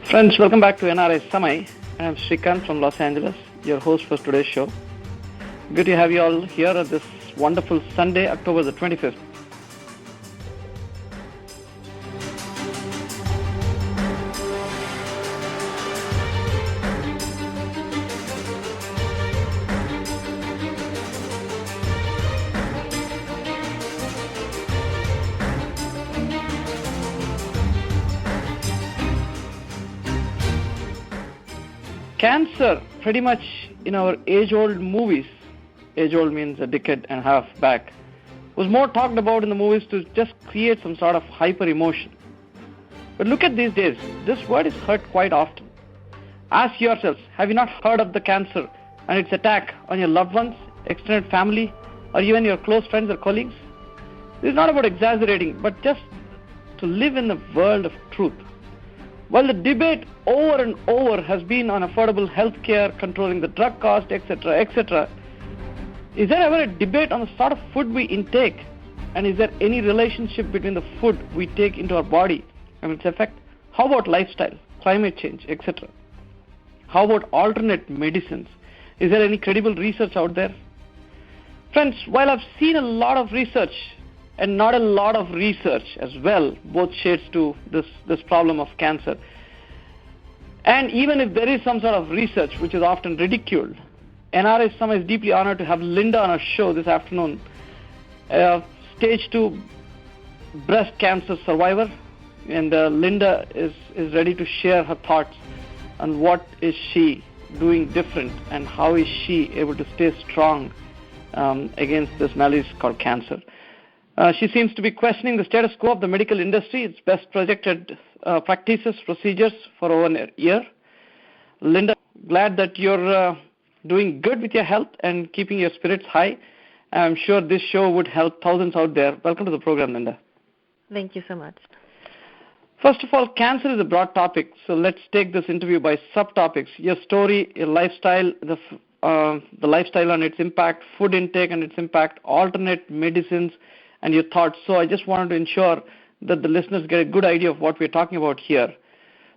Friends, welcome back to NRI Samay. I'm Shrikant from Los Angeles, your host for today's show. Good to have you all here on this wonderful Sunday, October the 25th. Cancer, pretty much in our age-old movies, age-old means a decade and a half back, was more talked about in the movies to just create some sort of hyper-emotion. But look at these days, this word is heard quite often. Ask yourselves, have you not heard of the cancer and its attack on your loved ones, extended family, or even your close friends or colleagues? This is not about exaggerating, but just to live in the world of truth. While the debate over and over has been on affordable health care, controlling the drug cost, etc., etc., is there ever a debate on the sort of food we intake? And is there any relationship between the food we take into our body and its effect? How about lifestyle, climate change, etc.? How about alternate medicines? Is there any credible research out there? Friends, while I've seen a lot of research and not a lot of research as well, both shades to this problem of cancer. And even if there is some sort of research which is often ridiculed, NRI Samay is deeply honored to have Linda on our show this afternoon, stage 2 breast cancer survivor. And Linda is ready to share her thoughts on what is she doing different and how is she able to stay strong against this malady called cancer. She seems to be questioning the status quo of the medical industry, its best projected practices, procedures for over a year. Linda, glad that you're doing good with your health and keeping your spirits high. I'm sure this show would help thousands out there. Welcome to the program, Linda. Thank you so much. First of all, cancer is a broad topic, so let's take this interview by subtopics. Your story, your lifestyle, the lifestyle and its impact, food intake and its impact, alternate medicines, and your thoughts. So I just wanted to ensure that the listeners get a good idea of what we're talking about here.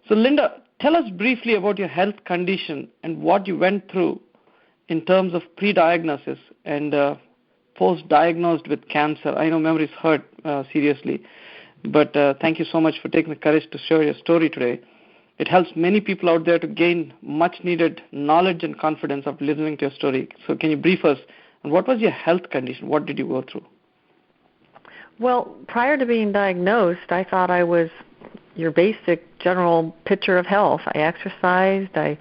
So Linda, tell us briefly about your health condition and what you went through in terms of pre-diagnosis and post-diagnosed with cancer. I know memories hurt seriously, but thank you so much for taking the courage to share your story today. It helps many people out there to gain much-needed knowledge and confidence of listening to your story. So can you brief us on what was your health condition? What did you go through? Well, prior to being diagnosed, I thought I was your basic general picture of health. I exercised, I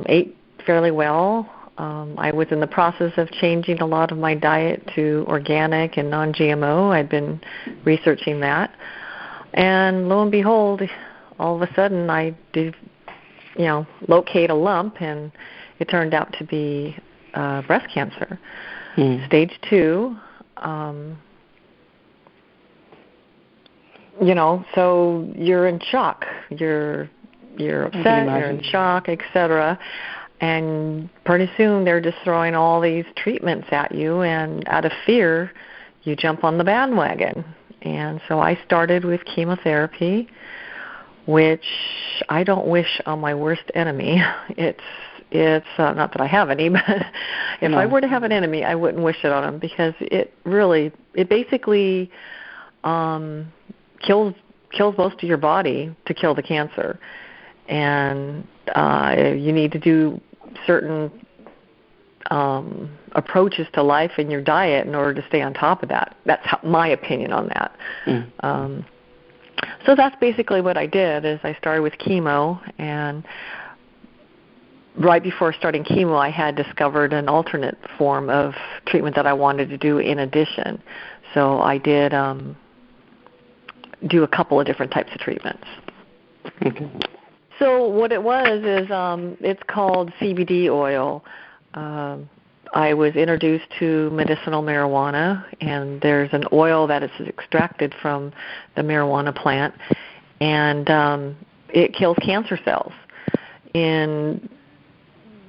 ate fairly well. I was in the process of changing a lot of my diet to organic and non-GMO. I'd been researching that. And lo and behold, all of a sudden I did, locate a lump, and it turned out to be breast cancer, stage 2. So you're in shock. You're upset, you're in shock, etc. And pretty soon they're just throwing all these treatments at you, and out of fear, you jump on the bandwagon. And so I started with chemotherapy, which I don't wish on my worst enemy. It's not that I have any, but if I were to have an enemy, I wouldn't wish it on him, because it basically kills most of your body to kill the cancer, and you need to do certain approaches to life in your diet in order to stay on top of that. That's my opinion on that. So that's basically what I did. Is I started with chemo, and right before starting chemo, I had discovered an alternate form of treatment that I wanted to do in addition. So I did do a couple of different types of treatments. Okay. So what it was is it's called Cbd Oil. I was introduced to medicinal marijuana, and there's an oil that is extracted from the marijuana plant, and it kills cancer cells. In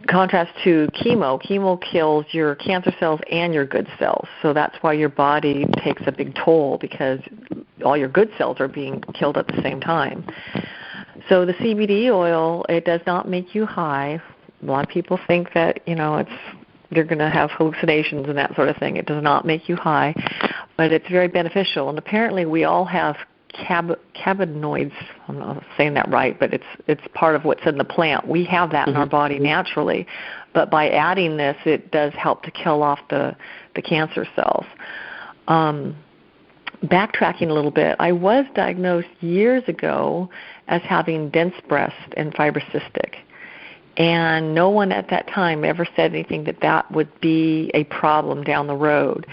contrast to chemo kills your cancer cells and your good cells. So that's why your body takes a big toll, because all your good cells are being killed at the same time. So the CBD oil, it does not make you high. A lot of people think that, you're going to have hallucinations and that sort of thing. It does not make you high, but it's very beneficial. And apparently we all have cannabinoids. I'm not saying that right, but it's part of what's in the plant. We have that in our body naturally, but by adding this, it does help to kill off the cancer cells. Backtracking a little bit, I was diagnosed years ago as having dense breast and fibrocystic. And no one at that time ever said anything that would be a problem down the road.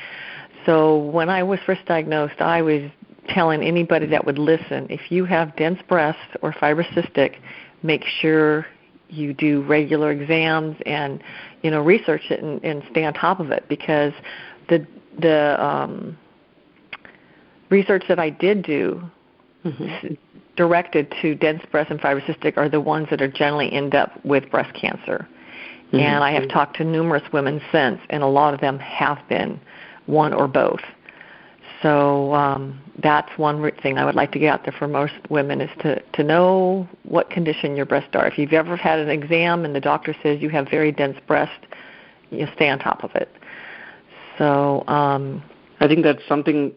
So when I was first diagnosed, I was telling anybody that would listen, if you have dense breast or fibrocystic, make sure you do regular exams and, research it and stay on top of it, because the research that I did do directed to dense breast and fibrocystic are the ones that are generally end up with breast cancer. And I have talked to numerous women since, and a lot of them have been one or both. So that's one thing I would like to get out there for most women, is to know what condition your breasts are. If you've ever had an exam and the doctor says you have very dense breast, you stay on top of it. So I think that's something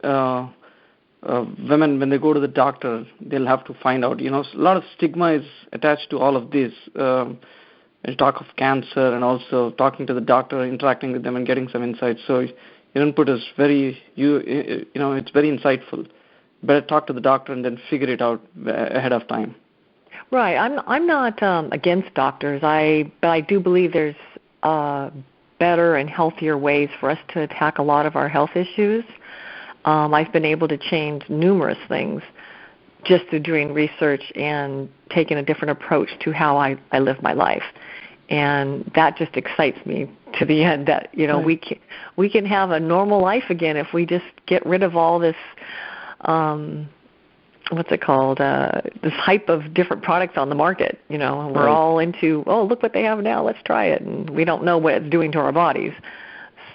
women, when they go to the doctor, they'll have to find out. A lot of stigma is attached to all of this. Talk of cancer and also talking to the doctor, interacting with them and getting some insights. So your input is it's very insightful. Better talk to the doctor and then figure it out ahead of time. Right. I'm not against doctors. But I do believe there's better and healthier ways for us to attack a lot of our health issues. I've been able to change numerous things just through doing research and taking a different approach to how I live my life. And that just excites me to the end that, right. we can have a normal life again if we just get rid of all this, what's it called, this hype of different products on the market, and we're all into, look what they have now, let's try it. And we don't know what it's doing to our bodies.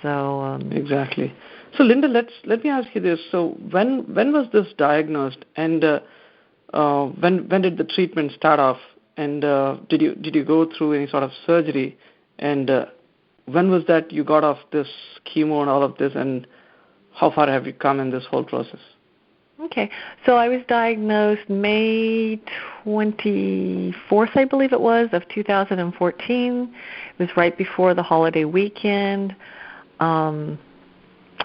So exactly. So, Linda, let me ask you this. So, when was this diagnosed, and when did the treatment start off, and did you go through any sort of surgery, and when was that you got off this chemo and all of this, and how far have you come in this whole process? Okay, so I was diagnosed May 24th, I believe it was, of 2014. It was right before the holiday weekend.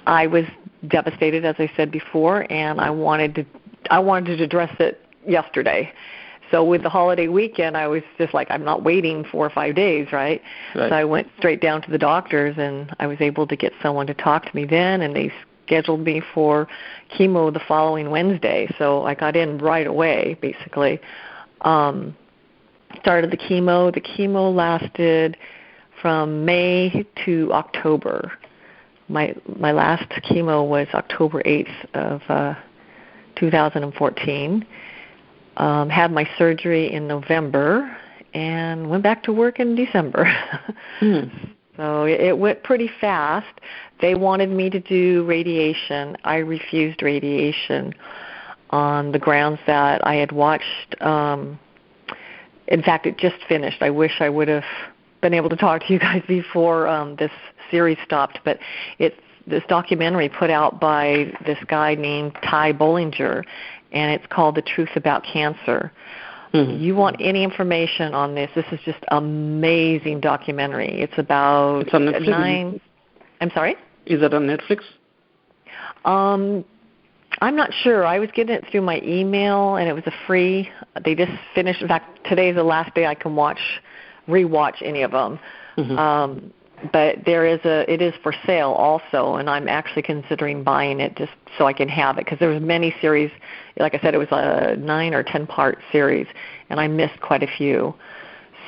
I was devastated, as I said before, and I wanted to address it yesterday. So with the holiday weekend, I was just like, I'm not waiting 4 or 5 days, right? So I went straight down to the doctors, and I was able to get someone to talk to me then, and they scheduled me for chemo the following Wednesday. So I got in right away, basically. Started the chemo. The chemo lasted from May to October. My last chemo was October 8th of 2014. Had my surgery in November and went back to work in December. So it went pretty fast. They wanted me to do radiation. I refused radiation on the grounds that I had watched. In fact, it just finished. I wish I would have been able to talk to you guys before this series stopped, but it's this documentary put out by this guy named Ty Bollinger, and it's called The Truth About Cancer. You want any information on this? This is just amazing documentary. It's about it's on Netflix? I'm sorry? Is it on Netflix? I'm not sure. I was getting it through my email, and it was a free. They just finished. In fact, today's the last day I can rewatch any of them. But it is for sale also, and I'm actually considering buying it just so I can have it, because there was many series. Like I said, it was a 9 or 10 part series, and I missed quite a few.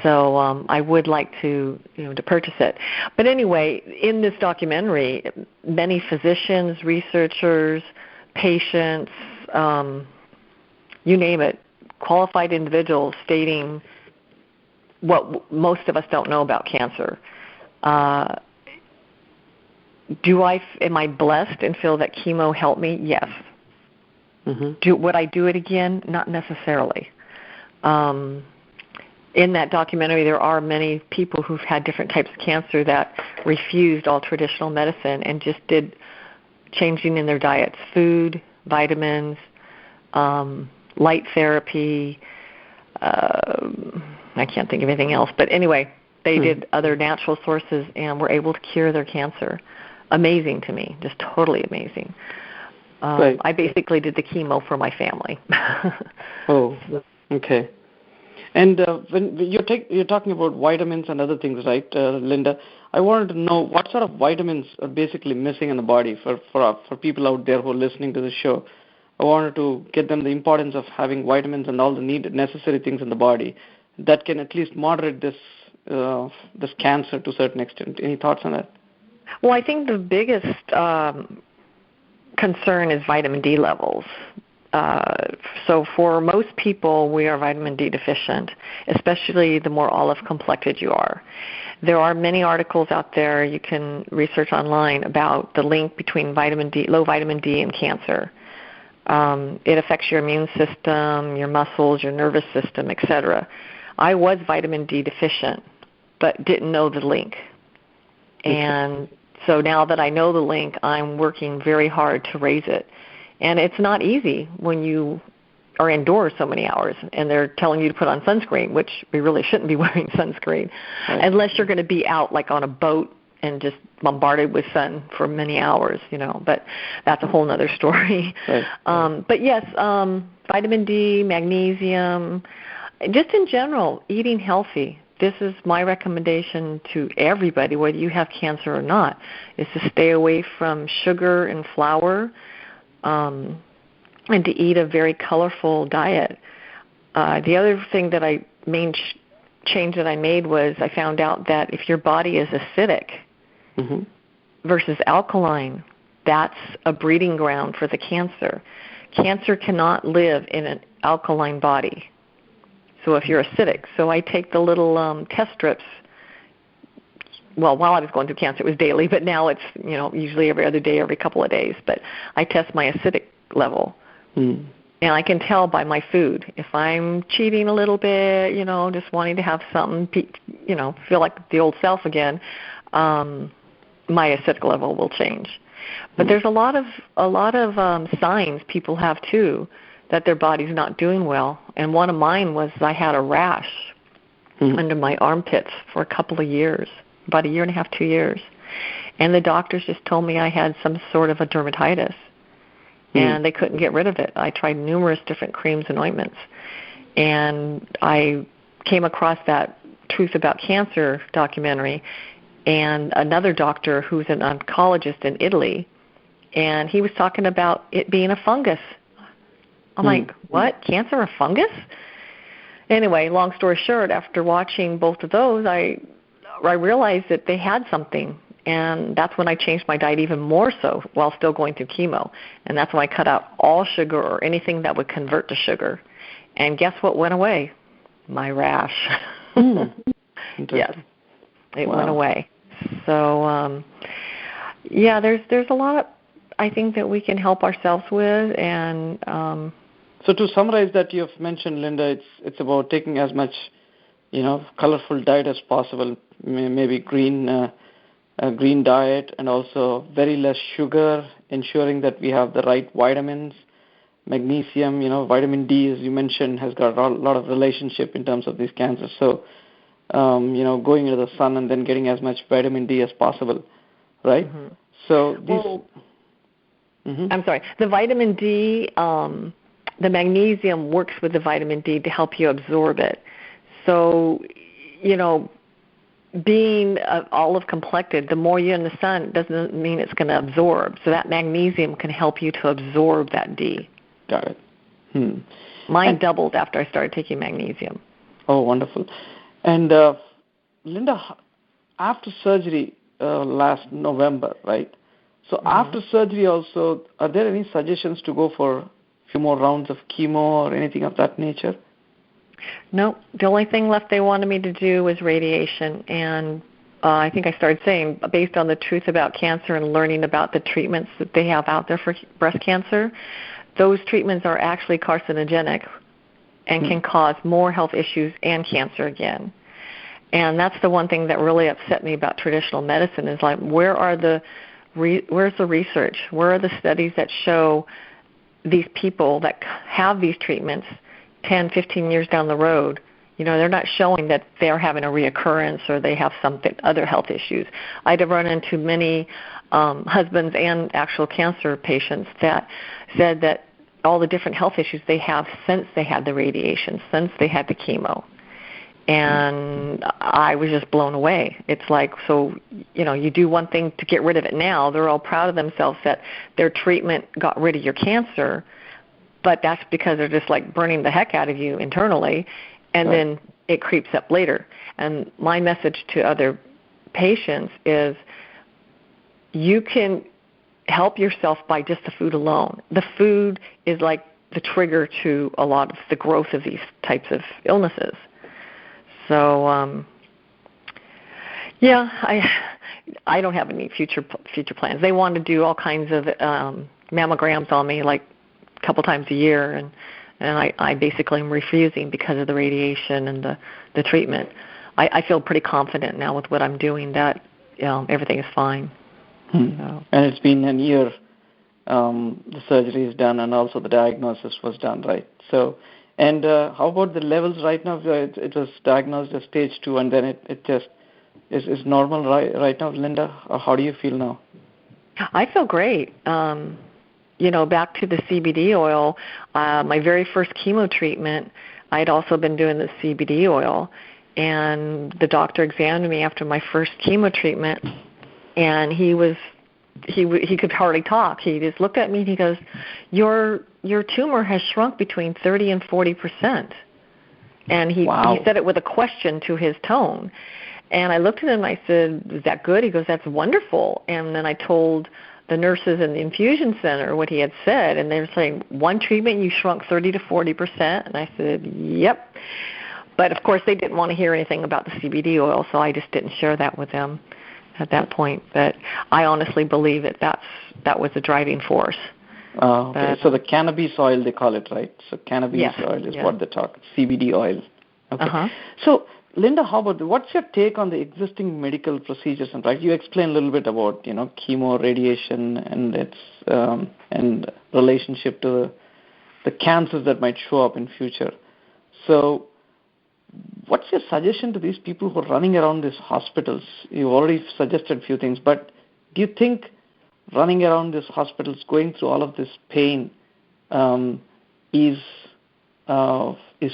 So I would like to purchase it. But anyway, in this documentary, many physicians, researchers, patients, you name it, qualified individuals stating what most of us don't know about cancer. Am I blessed and feel that chemo helped me? Yes. Would I do it again? Not necessarily. In that documentary, there are many people who've had different types of cancer that refused all traditional medicine and just did changing in their diets, food, vitamins, light therapy. I can't think of anything else. But anyway, they did other natural sources and were able to cure their cancer. Amazing to me, just totally amazing. Right. I basically did the chemo for my family. Oh, okay. And when you're talking about vitamins and other things, right, Linda? I wanted to know what sort of vitamins are basically missing in the body for people out there who are listening to the show. I wanted to get them the importance of having vitamins and all the necessary things in the body that can at least moderate this cancer to a certain extent. Any thoughts on that? Well, I think the biggest concern is vitamin D levels. So for most people, we are vitamin D deficient, especially the more olive-complected you are. There are many articles out there you can research online about the link between low vitamin D and cancer. It affects your immune system, your muscles, your nervous system, etc. I was vitamin D deficient, but didn't know the link. And so now that I know the link, I'm working very hard to raise it. And it's not easy when you are indoors so many hours and they're telling you to put on sunscreen, which we really shouldn't be wearing sunscreen, unless you're going to be out like on a boat and just bombarded with sun for many hours, but that's a whole other story. But yes, vitamin D, magnesium, just in general, eating healthy. This is my recommendation to everybody, whether you have cancer or not, is to stay away from sugar and flour, and to eat a very colorful diet. The other thing that change that I made was I found out that if your body is acidic versus alkaline, that's a breeding ground for the cancer. Cancer cannot live in an alkaline body. So if you're acidic, so I take the little test strips. Well, while I was going through cancer, it was daily, but now it's, usually every other day, every couple of days. But I test my acidic level. And I can tell by my food. If I'm cheating a little bit, just wanting to have something, feel like the old self again, my acidic level will change. But there's a lot of signs people have, too, that their body's not doing well. And one of mine was I had a rash under my armpits for a couple of years. About a year and a half, 2 years. And the doctors just told me I had some sort of a dermatitis. And they couldn't get rid of it. I tried numerous different creams and ointments. And I came across that Truth About Cancer documentary and another doctor who's an oncologist in Italy, and he was talking about it being a fungus. I'm like, what? Cancer a fungus? Anyway, long story short, after watching both of those, I realized that they had something, and that's when I changed my diet even more so while still going through chemo. And that's when I cut out all sugar or anything that would convert to sugar. And guess what went away? My rash. Yes, it went away. So, there's a lot, I think, that we can help ourselves with. And so to summarize that you've mentioned, Linda, it's about taking as much colorful diet as possible, maybe green diet, and also very less sugar, ensuring that we have the right vitamins, magnesium, vitamin D, as you mentioned, has got a lot of relationship in terms of these cancers. So, going into the sun and then getting as much vitamin D as possible, right? So I'm sorry, the vitamin D, the magnesium works with the vitamin D to help you absorb it. So, being olive-complected, the more you're in the sun doesn't mean it's going to absorb. So that magnesium can help you to absorb that D. Got it. Mine doubled after I started taking magnesium. Oh, wonderful. And, Linda, after surgery last November, right? So after surgery also, are there any suggestions to go for a few more rounds of chemo or anything of that nature? No, the only thing left they wanted me to do was radiation, and I think I started saying, based on the Truth About Cancer and learning about the treatments that they have out there for breast cancer, those treatments are actually carcinogenic. and can cause more health issues and cancer again. And that's the one thing that really upset me about traditional medicine is like, where's the research? Where are the studies that show these people that have these treatments 10, 15 years down the road? They're not showing that they're having a reoccurrence or they have other health issues. I'd have run into many husbands and actual cancer patients that said that all the different health issues they have since they had the radiation, since they had the chemo. And I was just blown away. It's like, so, you do one thing to get rid of it now. They're all proud of themselves that their treatment got rid of your cancer, but that's because they're just like burning the heck out of you internally, and then it creeps up later. And my message to other patients is you can help yourself by just the food alone. The food is like the trigger to a lot of the growth of these types of illnesses. So, I don't have any future plans. They want to do all kinds of mammograms on me, like a couple times a year, and I basically am refusing because of the radiation and the treatment. I feel pretty confident now with what I'm doing that everything is fine. So. And it's been a year. The surgery is done, and also the diagnosis was done, right? So. And how about the levels right now? It was diagnosed as stage 2, and then it just is normal right now, Linda? Or how do you feel now? I feel great. Back to the CBD oil, my very first chemo treatment, I had also been doing the CBD oil, and the doctor examined me after my first chemo treatment, and he could hardly talk. He just looked at me and he goes, your tumor has shrunk between 30 and 40%. And he said it with a question to his tone. And I looked at him and I said, is that good? He goes, that's wonderful. And then I told the nurses in the infusion center what he had said, and they were saying, one treatment you shrunk 30 to 40%. And I said, yep. But, of course, they didn't want to hear anything about the CBD oil, so I just didn't share that with them at that point. But I honestly believe that was the driving force. Okay. So the cannabis oil, they call it, right? So cannabis oil is what they talk, CBD oil. Okay. So, Linda, what's your take on the existing medical procedures? And right, you explained a little bit about chemo, radiation, and its and relationship to the cancers that might show up in future. So, what's your suggestion to these people who are running around these hospitals? You already suggested a few things, but do you think running around these hospitals, going through all of this pain, is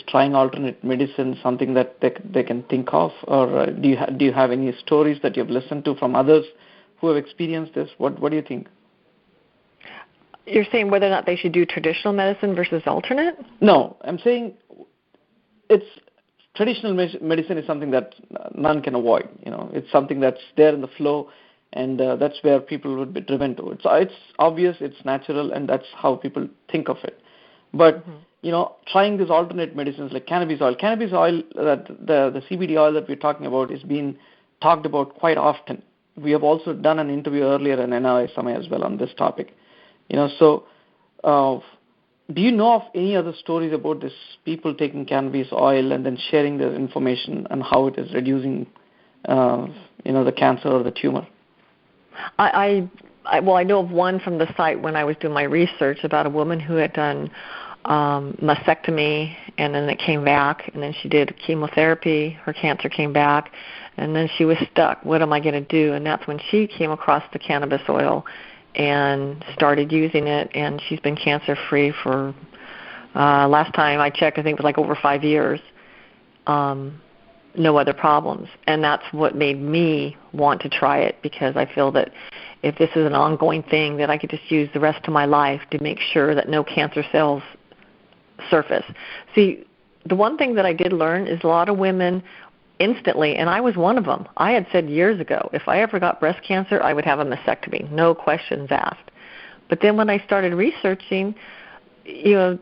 trying alternate medicine something that they can think of, or do you have any stories that you've listened to from others who have experienced this? What do you think? You're saying whether or not they should do traditional medicine versus alternate? No, I'm saying traditional medicine is something that none can avoid. It's something that's there in the flow. And that's where people would be driven to. It's obvious, it's natural, and that's how people think of it. But, trying these alternate medicines like cannabis oil, that the CBD oil that we're talking about is being talked about quite often. We have also done an interview earlier in NRI Samay as well on this topic. So do you know of any other stories about this people taking cannabis oil and then sharing their information and how it is reducing, the cancer or the tumor? I know of one from the site when I was doing my research about a woman who had done mastectomy, and then it came back, and then she did chemotherapy. Her cancer came back, and then she was stuck. What am I going to do? And that's when she came across the cannabis oil and started using it, and she's been cancer-free for, last time I checked, I think it was like over 5 years. No other problems. And that's what made me want to try it, because I feel that if this is an ongoing thing, that I could just use the rest of my life to make sure that no cancer cells surface. See, the one thing that I did learn is a lot of women instantly, and I was one of them. I had said years ago, if I ever got breast cancer, I would have a mastectomy, no questions asked. But then when I started researching, the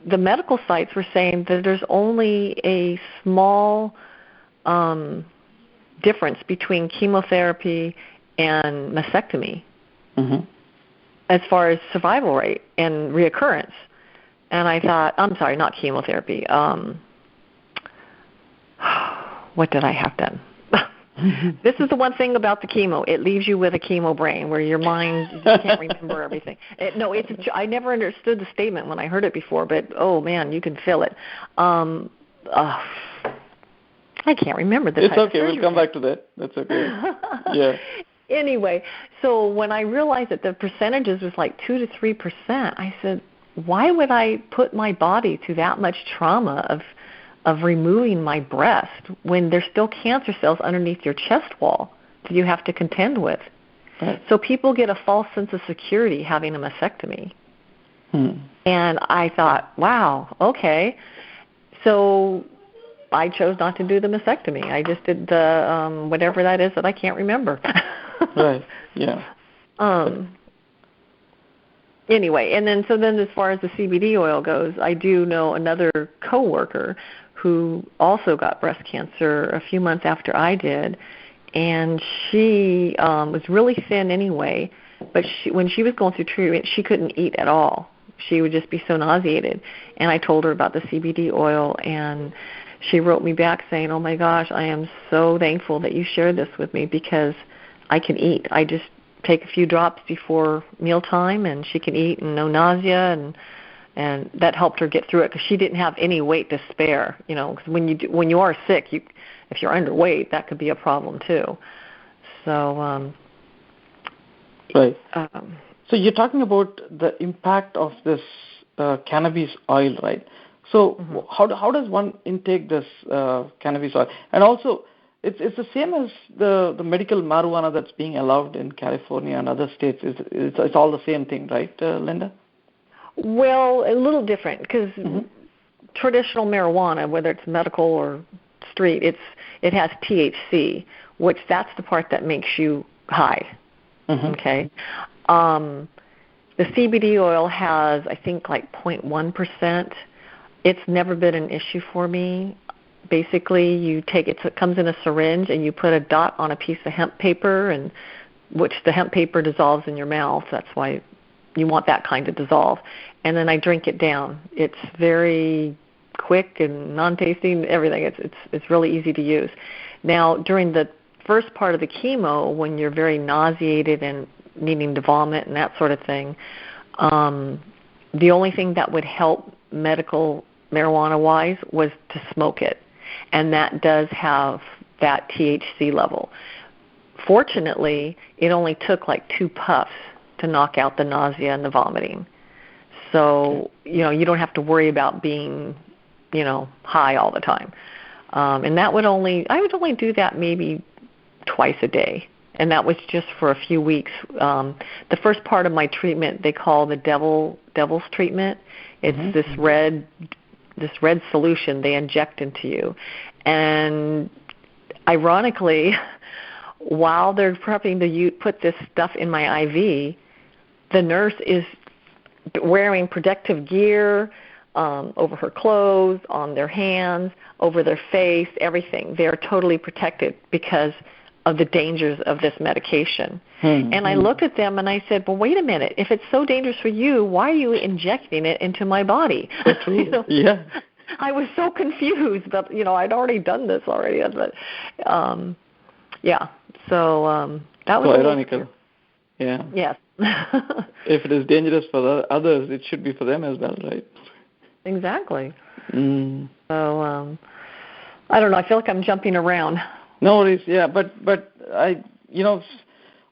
medical sites were saying that there's only a small difference between chemotherapy and mastectomy as far as survival rate and reoccurrence. And I thought, I'm sorry, not chemotherapy. What did I have done? This is the one thing about the chemo. It leaves you with a chemo brain where your mind you can't remember everything. I never understood the statement when I heard it before, but, oh, man, you can feel it. I can't remember the It's okay. We'll come back to that. That's okay. Yeah. Anyway, so when I realized that the percentages was like 2 to 3%, I said, why would I put my body through that much trauma of removing my breast when there's still cancer cells underneath your chest wall that you have to contend with? Right. So people get a false sense of security having a mastectomy. And I thought, wow, okay. So I chose not to do the mastectomy. I just did the whatever that is that I can't remember. Right, yeah. Anyway, and then as far as the CBD oil goes, I do know another coworker who also got breast cancer a few months after I did, and she was really thin anyway, but when she was going through treatment, she couldn't eat at all. She would just be so nauseated, and I told her about the CBD oil, and she wrote me back saying, oh, my gosh, I am so thankful that you shared this with me because I can eat. I just take a few drops before mealtime, and she can eat and no nausea, and that helped her get through it because she didn't have any weight to spare. You know, because when you are sick, if you're underweight, that could be a problem too. So, right. So you're talking about the impact of this cannabis oil, right? So how does one intake this cannabis oil? And also, it's the same as the medical marijuana that's being allowed in California and other states. It's all the same thing, right, Linda? Well, a little different because traditional marijuana, whether it's medical or street, it has THC, which that's the part that makes you high. Okay. The CBD oil has, I think, like 0.1%. It's never been an issue for me. Basically, you take it comes in a syringe, and you put a dot on a piece of hemp paper, and which the hemp paper dissolves in your mouth. That's why you want that kind to dissolve. And then I drink it down. It's very quick and non-tasting. Everything. It's really easy to use. Now, during the first part of the chemo, when you're very nauseated and needing to vomit and that sort of thing, the only thing that would help medical marijuana-wise was to smoke it. And that does have that THC level. Fortunately, it only took like 2 puffs to knock out the nausea and the vomiting. So, you don't have to worry about being, high all the time. And I would only do that maybe twice a day. And that was just for a few weeks. The first part of my treatment they call the devil's treatment. It's this red solution they inject into you. And ironically, while they're prepping to put this stuff in my IV, the nurse is wearing protective gear over her clothes, on their hands, over their face, everything. They're totally protected because of the dangers of this medication. And I looked at them and I said, well, wait a minute. If it's so dangerous for you, why are you injecting it into my body? Yeah. I was so confused, but, I'd already done this already. But, yeah. So that was so ironical. Yeah. Yes. If it is dangerous for the others, it should be for them as well, right? Exactly. So I don't know. I feel like I'm jumping around. No worries. Yeah, but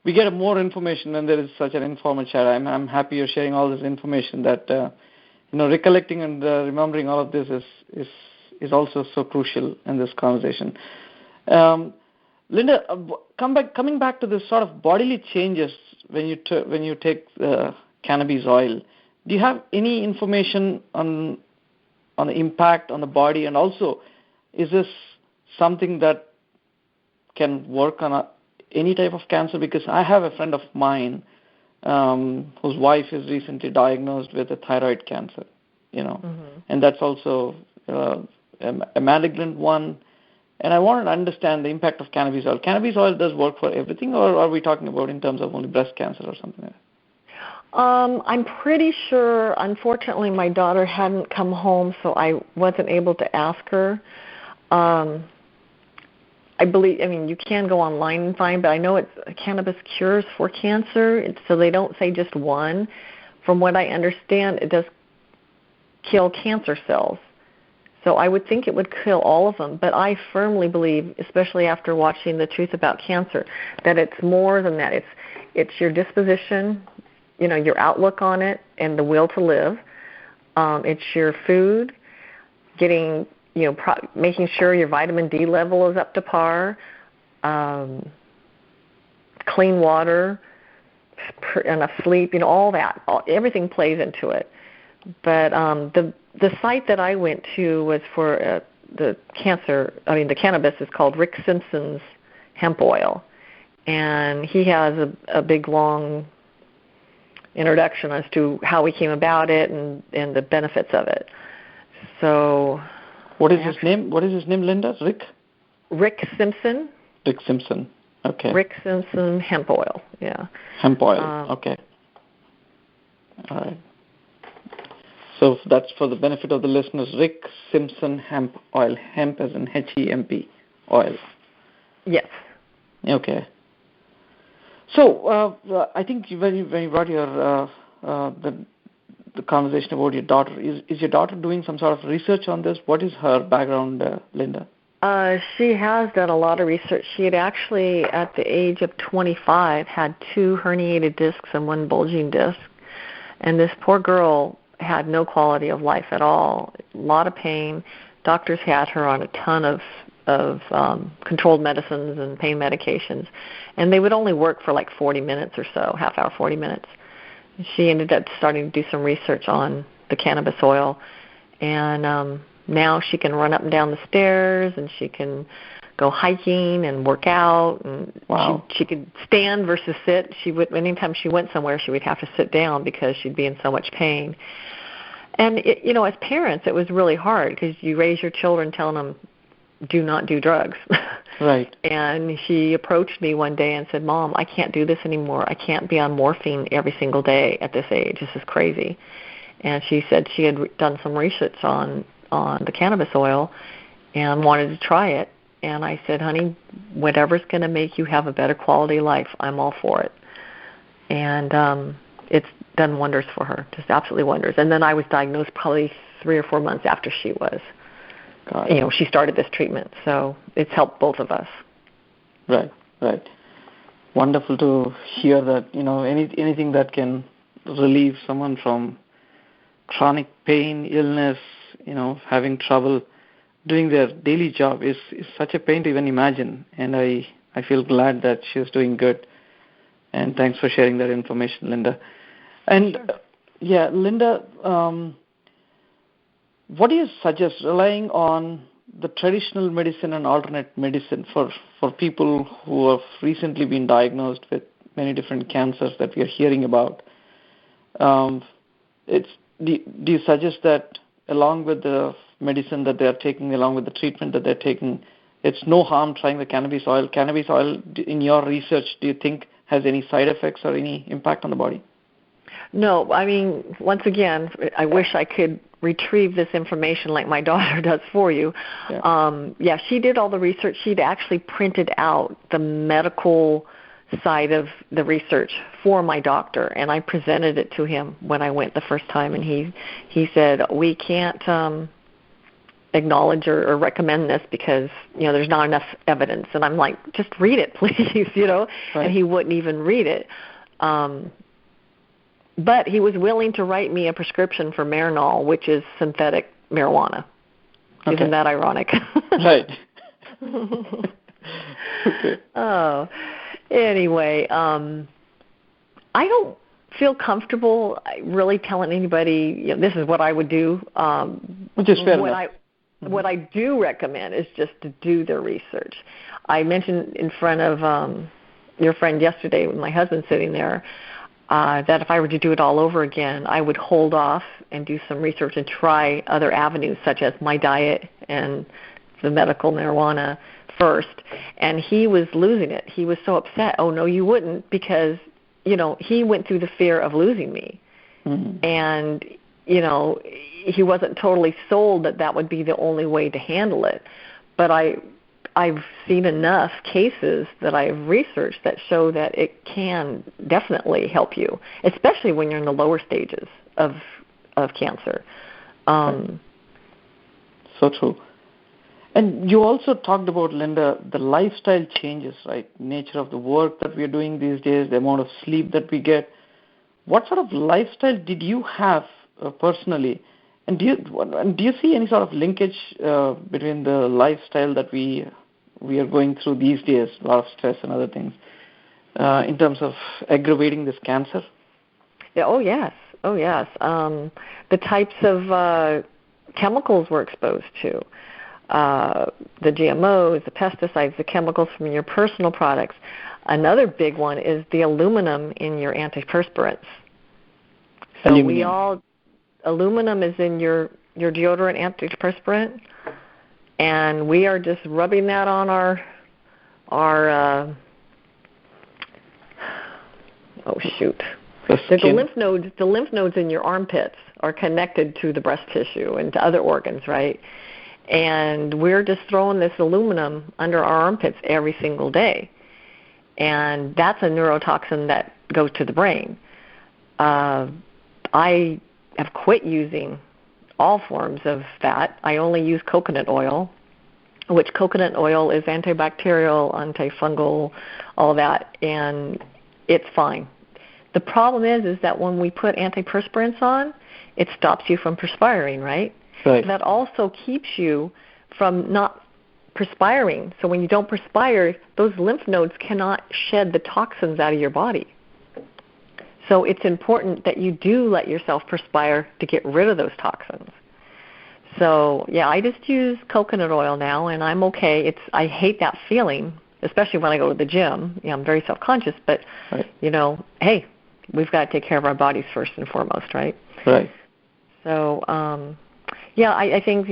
we get more information, and there is such an informal chat. I'm happy you're sharing all this information. That recollecting and remembering all of this is also so crucial in this conversation. Linda, coming back to this sort of bodily changes when you take cannabis oil. Do you have any information on the impact on the body, and also is this something that can work on any type of cancer? Because I have a friend of mine whose wife is recently diagnosed with a thyroid cancer, and that's also a malignant one. And I wanted to understand the impact of cannabis oil. Cannabis oil does work for everything, or are we talking about in terms of only breast cancer or something like I'm pretty sure, unfortunately, my daughter hadn't come home, so I wasn't able to ask her. You can go online and find, but I know it's cannabis cures for cancer, so they don't say just one. From what I understand, it does kill cancer cells. So I would think it would kill all of them, but I firmly believe, especially after watching The Truth About Cancer, that it's more than that. It's your disposition, your outlook on it, and the will to live. It's your food, making sure your vitamin D level is up to par, clean water, enough sleep, all that. Everything plays into it. But the site that I went to was for the cannabis is called Rick Simpson's hemp oil. And he has a big, long introduction as to how he came about it and the benefits of it. So... What is his name? Linda? Rick Simpson. Rick Simpson. Okay. Rick Simpson hemp oil. Yeah. Hemp oil. Okay. All right. So that's for the benefit of the listeners. Rick Simpson hemp oil. Hemp as in HEMP oil. Yes. Okay. So I think when you brought your the conversation about your daughter, is your daughter doing some sort of research on this? What is her background, Linda? She has done a lot of research. She had actually, at the age of 25, had 2 herniated discs and 1 bulging disc. And this poor girl had no quality of life at all, a lot of pain. Doctors had her on a ton of controlled medicines and pain medications. And they would only work for like 40 minutes or so, half hour, 40 minutes. She ended up starting to do some research on the cannabis oil, and now she can run up and down the stairs, and she can go hiking and work out, and wow. she could stand versus sit. Anytime she went somewhere, she would have to sit down because she'd be in so much pain. And as parents, it was really hard because you raise your children telling them, do not do drugs. Right. And she approached me one day and said, Mom, I can't do this anymore. I can't be on morphine every single day at this age. This is crazy. And she said she had done some research on the cannabis oil and wanted to try it. And I said, honey, whatever's going to make you have a better quality life, I'm all for it. And it's done wonders for her, just absolutely wonders. And then I was diagnosed probably 3 or 4 months after she was. She started this treatment, so it's helped both of us. Right. Wonderful to hear that, anything that can relieve someone from chronic pain, illness, having trouble doing their daily job is such a pain to even imagine. And I feel glad that she's doing good. And thanks for sharing that information, Linda. And, sure. Linda, what do you suggest, relying on the traditional medicine and alternate medicine for people who have recently been diagnosed with many different cancers that we are hearing about? Do you suggest that along with the medicine that they are taking, along with the treatment that they're taking, it's no harm trying the cannabis oil? Cannabis oil, in your research, do you think has any side effects or any impact on the body? No, once again, I wish I could retrieve this information like my daughter does for you. Yeah. She did all the research. She'd actually printed out the medical side of the research for my doctor, and I presented it to him when I went the first time, and he said, we can't acknowledge or recommend this because, there's not enough evidence. And I'm like, just read it, please, Right. And he wouldn't even read it. But he was willing to write me a prescription for Marinol, which is synthetic marijuana. Okay. Isn't that ironic? Right. Okay. Oh, anyway, I don't feel comfortable really telling anybody, this is what I would do. Which is fair enough. What I do recommend is just to do their research. I mentioned in front of your friend yesterday with my husband sitting there, that if I were to do it all over again, I would hold off and do some research and try other avenues such as my diet and the medical marijuana first. And he was losing it. He was so upset. Oh, no, you wouldn't, because he went through the fear of losing me. Mm-hmm. And, he wasn't totally sold that would be the only way to handle it. But I've seen enough cases that I've researched that show that it can definitely help you, especially when you're in the lower stages of cancer. So true. And you also talked about, Linda, the lifestyle changes, right? Nature of the work that we're doing these days, the amount of sleep that we get. What sort of lifestyle did you have personally? And do you see any sort of linkage between the lifestyle that we are going through these days, a lot of stress and other things, in terms of aggravating this cancer? Yeah, oh, yes. The types of chemicals we're exposed to, the GMOs, the pesticides, the chemicals from your personal products. Another big one is the aluminum in your antiperspirants. So aluminum is in your deodorant antiperspirant, and we are just rubbing that on our the lymph nodes in your armpits are connected to the breast tissue and to other organs, right? And we're just throwing this aluminum under our armpits every single day. And that's a neurotoxin that goes to the brain. I have quit using all forms of that. I only use coconut oil, which coconut oil is antibacterial, antifungal, all that, and it's fine. The problem is that when we put antiperspirants on, it stops you from perspiring, right? Right. That also keeps you from not perspiring. So when you don't perspire, those lymph nodes cannot shed the toxins out of your body. So it's important that you do let yourself perspire to get rid of those toxins. So, yeah, I just use coconut oil now, and I'm okay. I hate that feeling, especially when I go to the gym. I'm very self-conscious, but, right. Hey, we've got to take care of our bodies first and foremost, right? Right. So, I think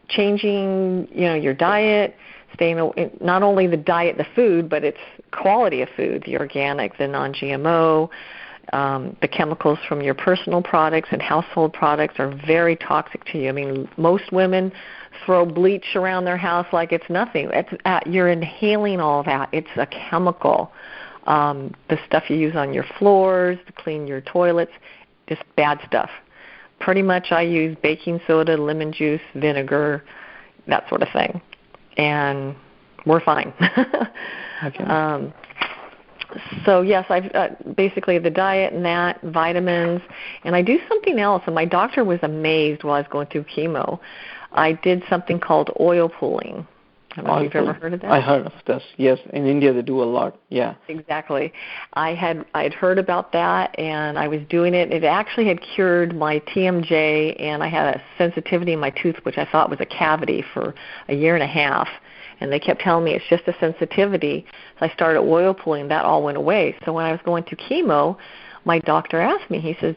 changing, your diet, staying not only the diet, the food, but it's quality of food, the organic, the non-GMO, the chemicals from your personal products and household products are very toxic to you. I mean, most women throw bleach around their house like it's nothing. You're inhaling all that. It's a chemical. The stuff you use on your floors to clean your toilets, just bad stuff. Pretty much I use baking soda, lemon juice, vinegar, that sort of thing. And we're fine. Okay. So, yes, I've basically the diet and that, vitamins, and I do something else, and my doctor was amazed while I was going through chemo. I did something called oil pulling. I don't know if you've ever heard of that. I heard of this, yes. In India, they do a lot, yeah. Exactly. I had heard about that, and I was doing it. It actually had cured my TMJ, and I had a sensitivity in my tooth, which I thought was a cavity for a year and a half. And they kept telling me it's just a sensitivity. So I started oil pulling. That all went away. So when I was going through chemo, my doctor asked me, he says,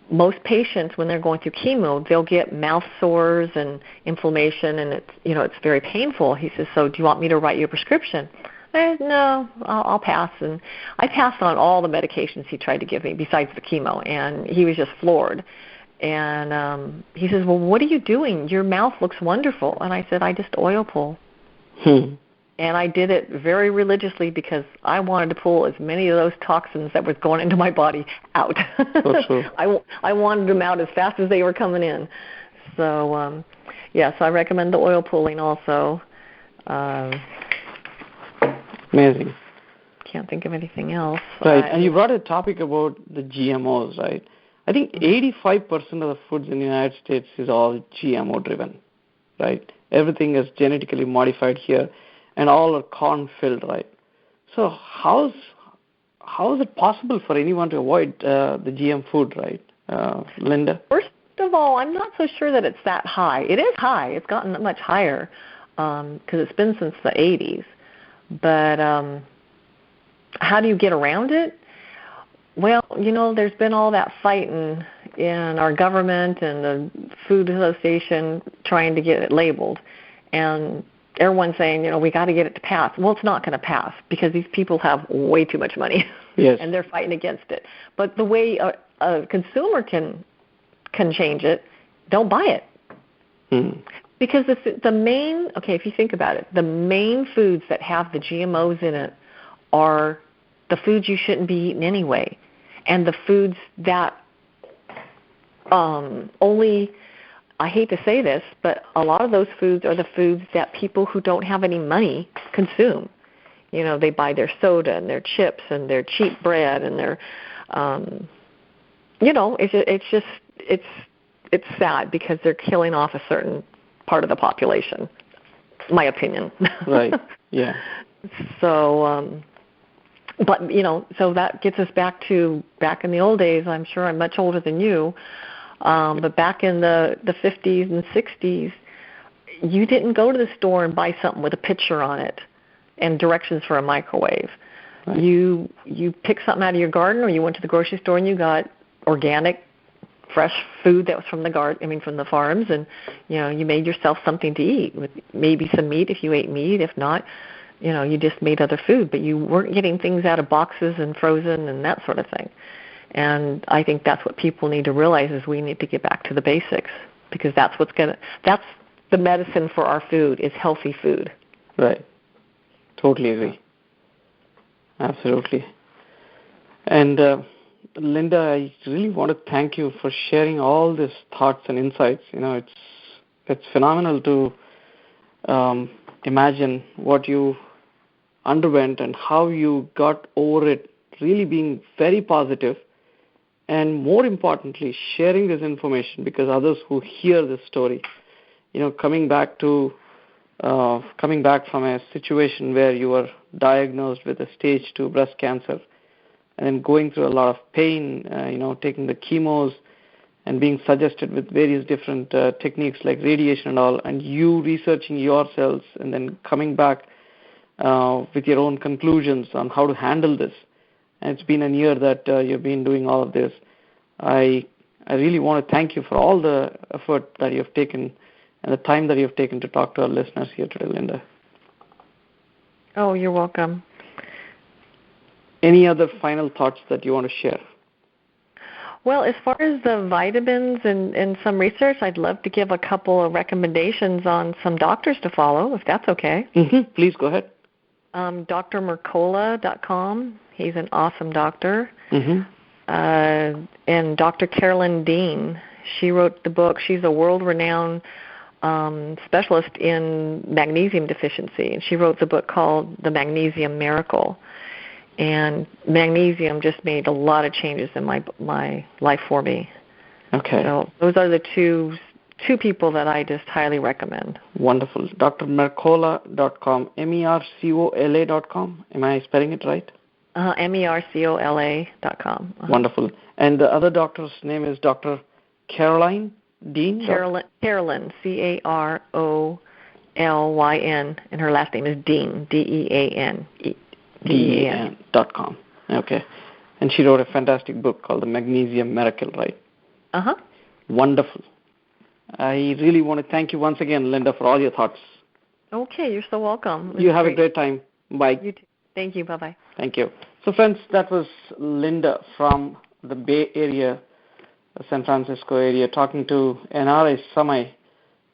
most patients, when they're going through chemo, they'll get mouth sores and inflammation, and it's very painful. He says, so do you want me to write you a prescription? I said, no, I'll pass. And I passed on all the medications he tried to give me besides the chemo, and he was just floored. And he says, well, what are you doing? Your mouth looks wonderful. And I said, I just oil pull. And I did it very religiously because I wanted to pull as many of those toxins that was going into my body out. That's true. I wanted them out as fast as they were coming in. So, so I recommend the oil pulling also. Amazing. Can't think of anything else. Right, and you brought a topic about the GMOs, right? I think 85% of the foods in the United States is all GMO-driven, right? Everything is genetically modified here, and all are corn-filled, right? So how is it possible for anyone to avoid the GM food, right, Linda? First of all, I'm not so sure that it's that high. It is high. It's gotten much higher because it's been since the 80s. But how do you get around it? Well, there's been all that fighting in our government and the Food Association trying to get it labeled. And everyone's saying, we got to get it to pass. Well, it's not going to pass because these people have way too much money, yes, and they're fighting against it. But the way a consumer can change it, don't buy it. Because the main, if you think about it, the main foods that have the GMOs in it are the foods you shouldn't be eating anyway, and the foods that only, I hate to say this, but a lot of those foods are the foods that people who don't have any money consume. They buy their soda and their chips and their cheap bread and their, it's sad because they're killing off a certain part of the population, my opinion. Right, yeah. So, but, so that gets us back in the old days. I'm sure I'm much older than you, but back in the 50s and 60s, you didn't go to the store and buy something with a picture on it and directions for a microwave. Right. You picked something out of your garden, or you went to the grocery store and you got organic, fresh food that was from the farms, and you made yourself something to eat with maybe some meat if you ate meat. If not, you just made other food, but you weren't getting things out of boxes and frozen and that sort of thing. And I think that's what people need to realize is we need to get back to the basics, because that's the medicine for our food is healthy food. Right. Totally agree. Absolutely. And Linda, I really want to thank you for sharing all these thoughts and insights. It's phenomenal to imagine what you underwent and how you got over it, really being very positive, and more importantly, sharing this information because others who hear this story, coming back from a situation where you were diagnosed with a stage 2 breast cancer, and then going through a lot of pain, taking the chemos and being suggested with various different techniques like radiation and all, and you researching yourselves and then coming back with your own conclusions on how to handle this. And it's been a year that you've been doing all of this. I really want to thank you for all the effort that you've taken and the time that you've taken to talk to our listeners here today, Linda. Oh, you're welcome. Any other final thoughts that you want to share? Well, as far as the vitamins and some research, I'd love to give a couple of recommendations on some doctors to follow, if that's okay. Mm-hmm. Please go ahead. drmercola.com. He's an awesome doctor. Mm-hmm. And Dr. Carolyn Dean. She wrote the book. She's a world-renowned specialist in magnesium deficiency, and she wrote the book called The Magnesium Miracle. And magnesium just made a lot of changes in my life for me. Okay. So those are the two people that I just highly recommend. Wonderful. drmercola.com, mercola.com. Am I spelling it right? mercola.com. Wonderful. And the other doctor's name is Dr. Caroline Dean? Carolyn, Carolyn, and her last name is Dean, Dean. DEAN.com. Okay. And she wrote a fantastic book called The Magnesium Miracle, right? Uh-huh. Wonderful. I really want to thank you once again, Linda, for all your thoughts. Okay, you're so welcome. You have a great time. Bye. You too. Thank you. Bye-bye. Thank you. So, friends, that was Linda from the Bay Area, San Francisco area, talking to NRI Samay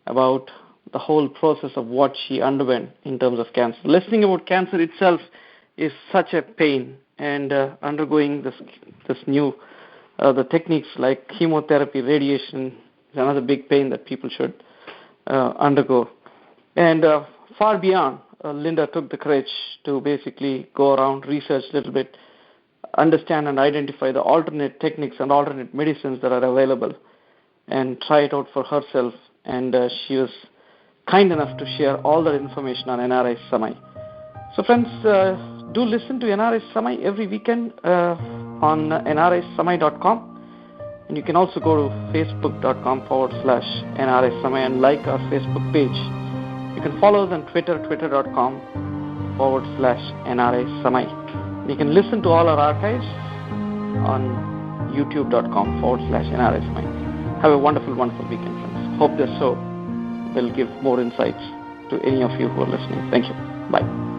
about the whole process of what she underwent in terms of cancer. Listening about cancer itself is such a pain, and undergoing this new the techniques like chemotherapy, radiation is another big pain that people should undergo. And far beyond, Linda took the courage to basically go around, research a little bit, understand and identify the alternate techniques and alternate medicines that are available, and try it out for herself. And she was kind enough to share all that information on NRI Samay. So, friends, do listen to NRI Samay every weekend on nrisamay.com. And you can also go to facebook.com/NRI Samay and like our Facebook page. You can follow us on Twitter, twitter.com/NRI Samay. You can listen to all our archives on youtube.com/NRI Samay. Have a wonderful, wonderful weekend, friends. Hope this show will give more insights to any of you who are listening. Thank you. Bye.